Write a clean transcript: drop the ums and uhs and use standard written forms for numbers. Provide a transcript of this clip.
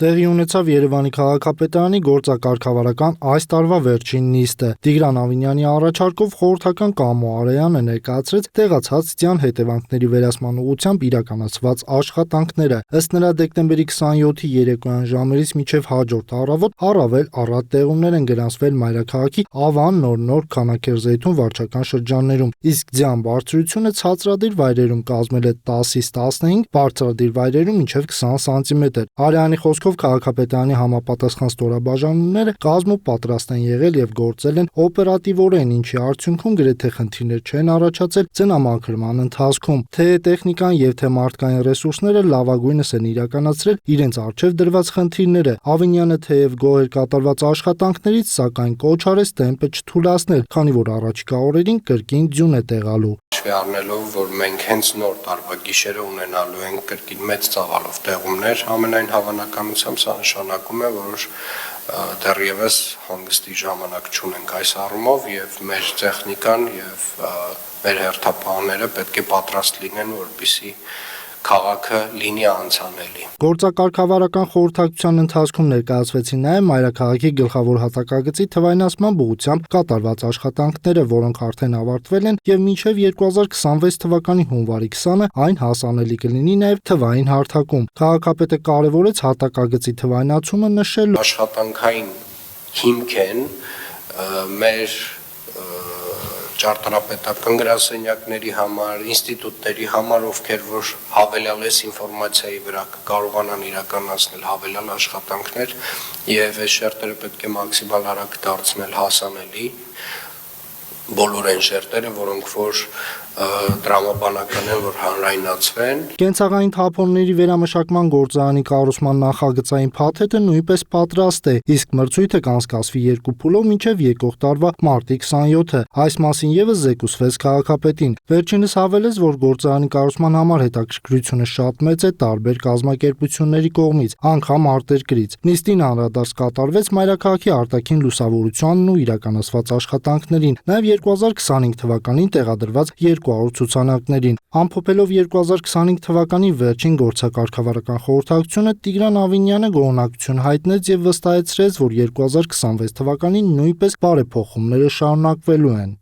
Տեղի ունեցավ Երևանի քաղաքապետարանի գործակարգավարական այս տարվա վերջին նիստը։ Տիգրան Ավինյանի առաջարկով խորհրդական Կամո Արոյանը ներկայացրեց տեղացած հետևանքների վերացման ուղղությամբ իրականացված աշխատանքները։ Ըստ նրա, դեկտեմբերի 27-ի երեկոյան ժամերից մինչև հաջորդ առավոտ առավել առատ տեղումներ են գրանցվել մայրաքաղաքի Ավան, Նոր, Քանաքեռ-Զեյթուն վարչական շրջաններում, իսկ ձյան բարձրությունը ցածրադիր վայրերում կազմել է 10-ից 15, բարձրադիր վայրերում մինչև 20 սանտիմետր։ Արոյանի խոսքով քաղաքապետարանի համապատասխան ստորաբաժանումները կազմոպատրաստ են եղել եւ գործել են օպերատիվորեն, ինչի արդյունքում գրեթե խնդիրներ չեն առաջացել ծնամաքրման ընթացքում։ Թե տեխնիկան եւ թե մարդկային ռեսուրսները լավագույնս են իրականացրել իրենց առջեւ դրված խնդիրները։ Ավինյանը թեև գոհ էր կատարված աշխատանքներից, սակայն կոչ արեց տեմպը չթուլացնել, քանի որ առաջիկա օրերին կրկին ձյուն է տեղալու։ Առնելով, որ մենք հենց նոր տարվա գիշերը ունենալու ենք կրկին մեծ ծավալով տեղումներ, ամենայն հավանականությամբ սա նշանակում է, որ դեռևս հանգստի ժամանակ չունենք այս առումով եւ մեր տեխնիկան եւ մեր հերթապահները պետք է պատրաստ լինեն, որպեսզի քաղաքը լինի անցանելի։ Գործակարգավարական խորհրդակցության ընթացքում ներկայացվեցին նաև մայրաքաղաքի գլխավոր հատակագծի թվայնացման ուղղությամբ կատարված աշխատանքները, որոնք արդեն ավարտվել են եւ մինչեւ 2026 թվականի հունվարի 20-ը այն հասանելի կլինի նաև թվային հարթակում։ Քաղաքապետը կարևորեց հատակագծի թվայնացումը, նշելով. Աշխատանքային հիմք են մեր ճարտարապետական գրասենյակների համար, ինստիտուտների համար, ովքեր որ հավելյալ այս ինֆորմացիայի վրա կարողանան իրականացնել հավելյալ աշխատանքներ եւ այս շերտերը պետք է մաքսիմալ արագ դարձնել հասանելի բոլոր այն շերտերը, որոնք որ դրամաբանական են, որ հանրայնացվեն։ Կենցաղային թափոնների վերամշակման գործարանի կառուցման նախագծային փաթեթը նույնպես պատրաստ է, իսկ մրցույթը կանցկացվի 2 փուլով մինչև եկող տարվա մարտի 27-ը։ Այս մասին եւս զեկուցվեց քաղաքապետին։ Վերջինս հավելեց, որ գործարանի կառուցման համար հետաքրքրությունը շատ մեծ է տարբեր կազմակերպությունների կողմից, անգամ արտերկրից։ Նիստին անդրադարձ կատարվեց մայրաքաղաքի արտաքին լուսավորությանն ու իրականացված աշխատանքներին, նաեւ 2025 թվականին տեղադրված 200 ցուցանակներին։ Ամփոփելով 2025 թվականի վերջին գործակարգավարական խորհրդակցությունը, Տիգրան Ավինյանը գոհունակություն հայտնեց եւ վստահեցրեց, որ 2026 թվականին նույնպես բարեփոխումները շարունակվելու են։